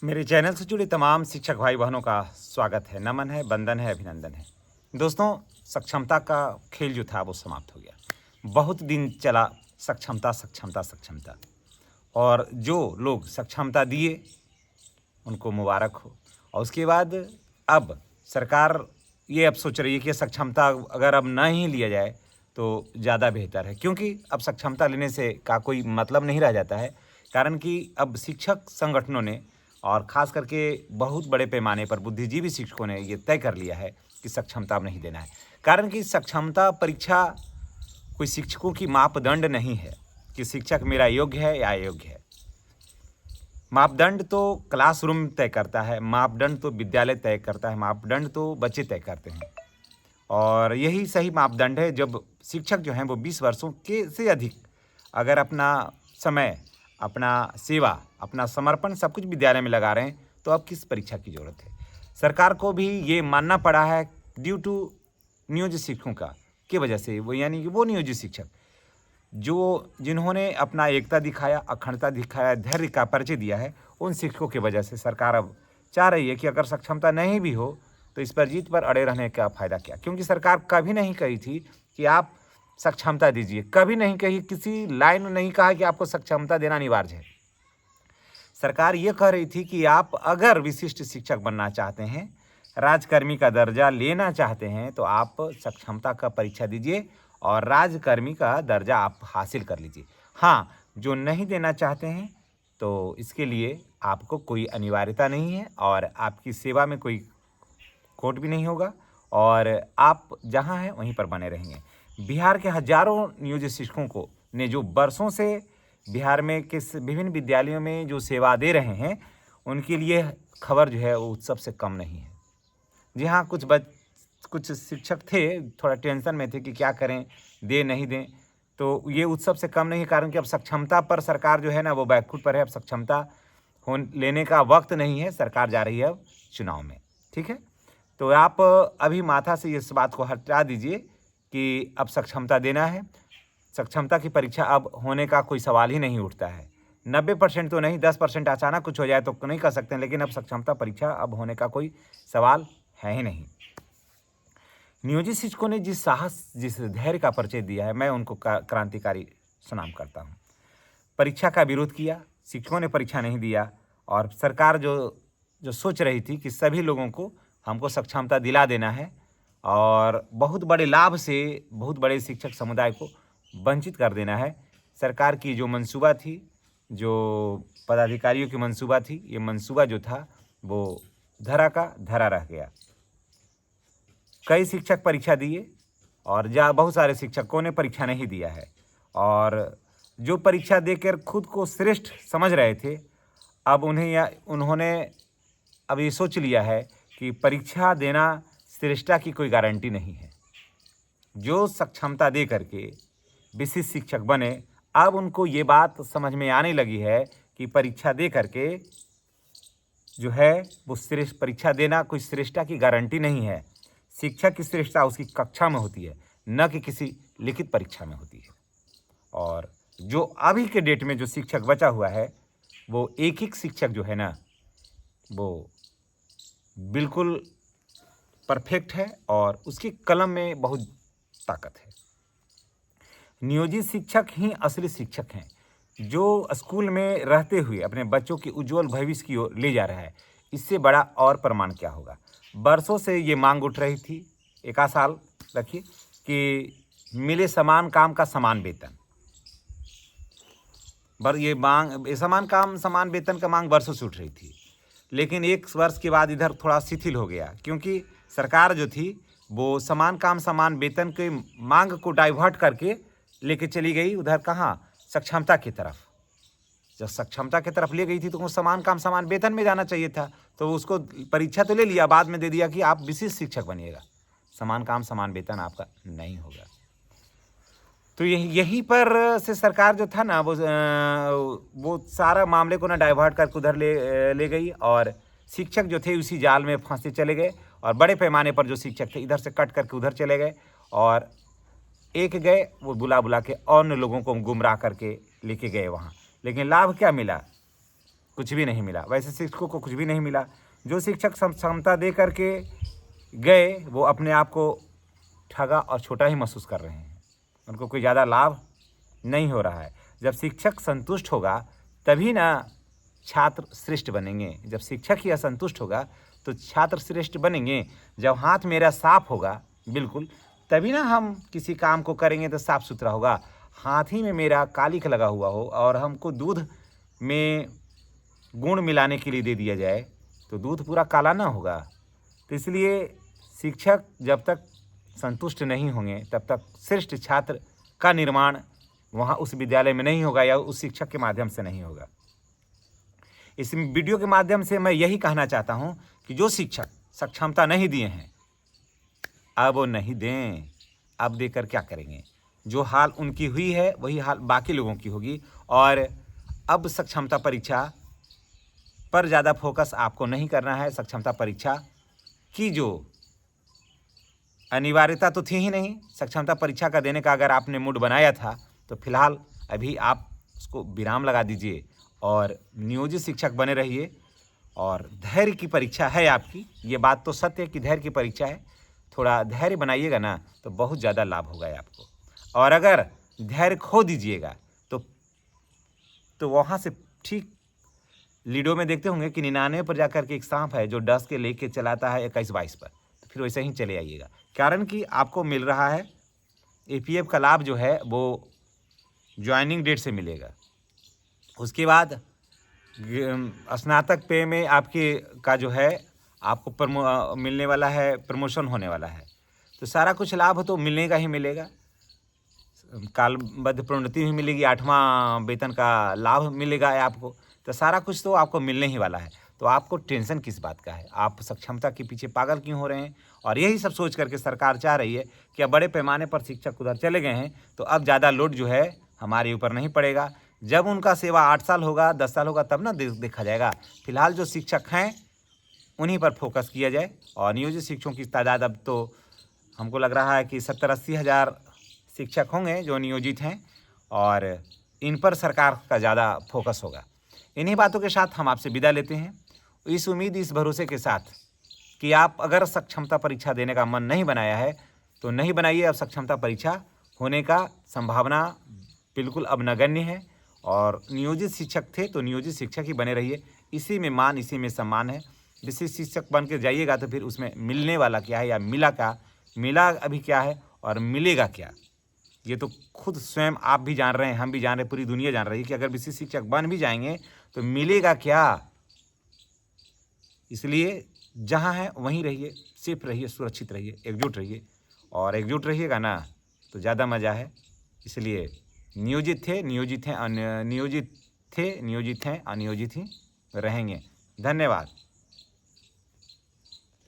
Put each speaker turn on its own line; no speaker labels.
मेरे चैनल से जुड़े तमाम शिक्षक भाई बहनों का स्वागत है, नमन है, वंदन है, अभिनंदन है। दोस्तों, सक्षमता का खेल जो था वो समाप्त हो गया। बहुत दिन चला सक्षमता, सक्षमता, सक्षमता, और जो लोग सक्षमता दिए उनको मुबारक हो। और उसके बाद अब सरकार ये अब सोच रही है कि सक्षमता अगर अब ना ही लिया जाए तो ज़्यादा बेहतर है, क्योंकि अब सक्षमता लेने से का कोई मतलब नहीं रह जाता है। कारण कि अब शिक्षक संगठनों ने और ख़ास करके बहुत बड़े पैमाने पर बुद्धिजीवी शिक्षकों ने ये तय कर लिया है कि सक्षमता अब नहीं देना है। कारण कि सक्षमता परीक्षा कोई शिक्षकों की मापदंड नहीं है कि शिक्षक मेरा योग्य है या अयोग्य है। मापदंड तो क्लासरूम तय करता है, मापदंड तो विद्यालय तय करता है, मापदंड तो बच्चे तय करते हैं। और यही सही मापदंड है। जब शिक्षक जो हैं वो 20 वर्षों के से अधिक अगर अपना समय, अपना सेवा, अपना समर्पण सब कुछ विद्यालय में लगा रहे हैं, तो अब किस परीक्षा की ज़रूरत है। सरकार को भी ये मानना पड़ा है ड्यू टू नियोजित शिक्षकों का की वजह से, वो यानी कि वो नियोजित शिक्षक जिन्होंने अपना एकता दिखाया, अखंडता दिखाया, धैर्य का परिचय दिया है, उन शिक्षकों की वजह से सरकार अब चाह रही है कि अगर सक्षमता नहीं भी हो तो इस पर जीत पर अड़े रहने का फ़ायदा क्या। क्योंकि सरकार कभी नहीं कही थी कि आप सक्षमता दीजिए, कभी नहीं कही, किसी लाइन में नहीं कहा कि आपको सक्षमता देना अनिवार्य है। सरकार ये कह रही थी कि आप अगर विशिष्ट शिक्षक बनना चाहते हैं, राजकर्मी का दर्जा लेना चाहते हैं, तो आप सक्षमता का परीक्षा दीजिए और राजकर्मी का दर्जा आप हासिल कर लीजिए। हाँ, जो नहीं देना चाहते हैं तो इसके लिए आपको कोई अनिवार्यता नहीं है और आपकी सेवा में कोई खोट भी नहीं होगा और आप जहाँ हैं वहीं पर बने रहेंगे। बिहार के हजारों नियोजित शिक्षकों को ने जो वर्षों से बिहार में किस विभिन्न विद्यालयों में जो सेवा दे रहे हैं, उनके लिए खबर जो है वो उत्सव से कम नहीं है। जी हाँ, कुछ शिक्षक थे, थोड़ा टेंशन में थे कि क्या करें, दें नहीं दें, तो ये उत्सव से कम नहीं है। कारण कि अब सक्षमता पर सरकार जो है ना वो बैकफुट पर है। अब सक्षमता लेने का वक्त नहीं है, सरकार जा रही है अब चुनाव में। ठीक है, तो आप अभी माथा से इस बात को हटा दीजिए कि अब सक्षमता देना है। सक्षमता की परीक्षा अब होने का कोई सवाल ही नहीं उठता है। 90% तो नहीं, 10% अचानक कुछ हो जाए तो नहीं कर सकते हैं, लेकिन अब सक्षमता परीक्षा अब होने का कोई सवाल है ही नहीं। नियोजित शिक्षकों ने जिस साहस, जिस धैर्य का परिचय दिया है, मैं उनको क्रांतिकारी सलाम करता हूँ। परीक्षा का विरोध किया, शिक्षकों ने परीक्षा नहीं दिया, और सरकार जो जो सोच रही थी कि सभी लोगों को हमको सक्षमता दिला देना है और बहुत बड़े लाभ से बहुत बड़े शिक्षक समुदाय को वंचित कर देना है, सरकार की जो मंसूबा थी, जो पदाधिकारियों की मंसूबा थी, ये मंसूबा जो था वो धरा का धरा रह गया। कई शिक्षक परीक्षा दिए और बहुत सारे शिक्षकों ने परीक्षा नहीं दिया है, और जो परीक्षा देकर खुद को श्रेष्ठ समझ रहे थे, अब उन्होंने अब ये सोच लिया है कि परीक्षा देना श्रेष्ठता की कोई गारंटी नहीं है। जो सक्षमता दे करके विशिष्ट शिक्षक बने, अब उनको ये बात समझ में आने लगी है कि परीक्षा दे करके जो है वो श्रेष्ठ, परीक्षा देना कोई श्रेष्ठता की गारंटी नहीं है। शिक्षक की श्रेष्ठता उसकी कक्षा में होती है, न कि किसी लिखित परीक्षा में होती है। और जो अभी के डेट में जो शिक्षक बचा हुआ है, वो एक शिक्षक जो है ना वो बिल्कुल परफेक्ट है और उसकी कलम में बहुत ताकत है। नियोजित शिक्षक ही असली शिक्षक हैं, जो स्कूल में रहते हुए अपने बच्चों की उज्जवल भविष्य की ओर ले जा रहा है। इससे बड़ा और प्रमाण क्या होगा। बरसों से ये मांग उठ रही थी, एक आध साल रखिए, कि मिले समान काम का समान वेतन। ये समान काम समान वेतन का मांग वर्षों से उठ रही थी, लेकिन एक वर्ष के बाद इधर थोड़ा शिथिल हो गया, क्योंकि सरकार जो थी वो समान काम समान वेतन के मांग को डाइवर्ट करके लेके चली गई उधर, कहाँ, सक्षमता की तरफ। जब सक्षमता की तरफ ले गई थी तो वो समान काम समान वेतन में जाना चाहिए था, तो उसको परीक्षा तो ले लिया, बाद में दे दिया कि आप विशिष्ट शिक्षक बनिएगा, समान काम समान वेतन आपका नहीं होगा। तो यहीं पर से सरकार जो था ना वो सारा मामले को ना डाइवर्ट करके उधर ले गई, और शिक्षक जो थे उसी जाल में फंसते चले गए, और बड़े पैमाने पर जो शिक्षक थे इधर से कट करके उधर चले गए, और एक गए वो बुला के अन्य लोगों को गुमराह करके लेके गए वहाँ। लेकिन लाभ क्या मिला, कुछ भी नहीं मिला। वैसे शिक्षकों को कुछ भी नहीं मिला। जो शिक्षक क्षमता दे करके गए वो अपने आप को ठगा और छोटा ही महसूस कर रहे हैं। उनको कोई ज़्यादा लाभ नहीं हो रहा है। जब शिक्षक संतुष्ट होगा तभी ना छात्र श्रेष्ठ बनेंगे। जब शिक्षक ही असंतुष्ट होगा तो छात्र श्रेष्ठ बनेंगे। जब हाथ मेरा साफ होगा बिल्कुल, तभी ना हम किसी काम को करेंगे तो साफ सुथरा होगा। हाथ ही में मेरा कालिख लगा हुआ हो और हमको दूध में गुण मिलाने के लिए दे दिया जाए तो दूध पूरा काला ना होगा। तो इसलिए शिक्षक जब तक संतुष्ट नहीं होंगे तब तक श्रेष्ठ छात्र का निर्माण वहाँ उस विद्यालय में नहीं होगा या उस शिक्षक के माध्यम से नहीं होगा। इस वीडियो के माध्यम से मैं यही कहना चाहता हूँ कि जो शिक्षक सक्षमता नहीं दिए हैं अब वो नहीं दें। अब देकर क्या करेंगे? जो हाल उनकी हुई है वही हाल बाकी लोगों की होगी। और अब सक्षमता परीक्षा पर ज़्यादा फोकस आपको नहीं करना है। सक्षमता परीक्षा की जो अनिवार्यता तो थी ही नहीं। सक्षमता परीक्षा का देने का अगर आपने मूड बनाया था तो फिलहाल अभी आप उसको विराम लगा दीजिए और नियोजित शिक्षक बने रहिए। और धैर्य की परीक्षा है आपकी, ये बात तो सत्य है कि धैर्य की परीक्षा है। थोड़ा धैर्य बनाइएगा ना तो बहुत ज़्यादा लाभ होगा आपको। और अगर धैर्य खो दीजिएगा तो वहाँ से ठीक लीडो में देखते होंगे कि 99 पर जाकर के एक सांप है जो डस के लेके चलाता है 21-22 पर। तो फिर वैसे ही चले आइएगा। कारण कि आपको मिल रहा है एपीएफ का लाभ जो है वो ज्वाइनिंग डेट से मिलेगा। उसके बाद स्नातक पे में आपके का जो है आपको मिलने वाला है, प्रमोशन होने वाला है। तो सारा कुछ लाभ तो मिलने का ही मिलेगा। कालबद्ध प्रोन्नति भी मिलेगी, 8वां वेतन का लाभ मिलेगा आपको। तो सारा कुछ तो आपको मिलने ही वाला है। तो आपको टेंशन किस बात का है? आप सक्षमता के पीछे पागल क्यों हो रहे हैं? और यही सब सोच करके सरकार चाह रही है कि अब बड़े पैमाने पर शिक्षक उधर चले गए हैं तो अब ज़्यादा लोड जो है हमारे ऊपर नहीं पड़ेगा। जब उनका सेवा 8 साल होगा, 10 साल होगा तब ना देखा जाएगा। फिलहाल जो शिक्षक हैं उन्हीं पर फोकस किया जाए। और नियोजित शिक्षकों की तादाद अब तो हमको लग रहा है कि 70-80 हज़ार शिक्षक होंगे जो नियोजित हैं और इन पर सरकार का ज़्यादा फोकस होगा। इन्हीं बातों के साथ हम आपसे विदा लेते हैं, इस उम्मीद इस भरोसे के साथ कि आप अगर सक्षमता परीक्षा देने का मन नहीं बनाया है तो नहीं बनाइए। अब सक्षमता परीक्षा होने का संभावना बिल्कुल अब नगण्य है। और नियोजित शिक्षक थे तो नियोजित शिक्षक ही बने रहिए। इसी में मान, इसी में सम्मान है। विशिष्ट शिक्षक बन के जाइएगा तो फिर उसमें मिलने वाला क्या है या मिला अभी क्या है और मिलेगा क्या, ये तो खुद स्वयं आप भी जान रहे हैं, हम भी जान रहे हैं, पूरी दुनिया जान रही है कि अगर विशिष्ट शिक्षक बन भी जाएंगे तो मिलेगा क्या। इसलिए जहाँ है वहीं रहिए, सेफ रहिए, सुरक्षित रहिए, एकजुट रहिए। और एकजुट रहिएगा ना तो ज़्यादा मज़ा है। इसलिए नियोजित हैं, अनियोजित ही रहेंगे। धन्यवाद।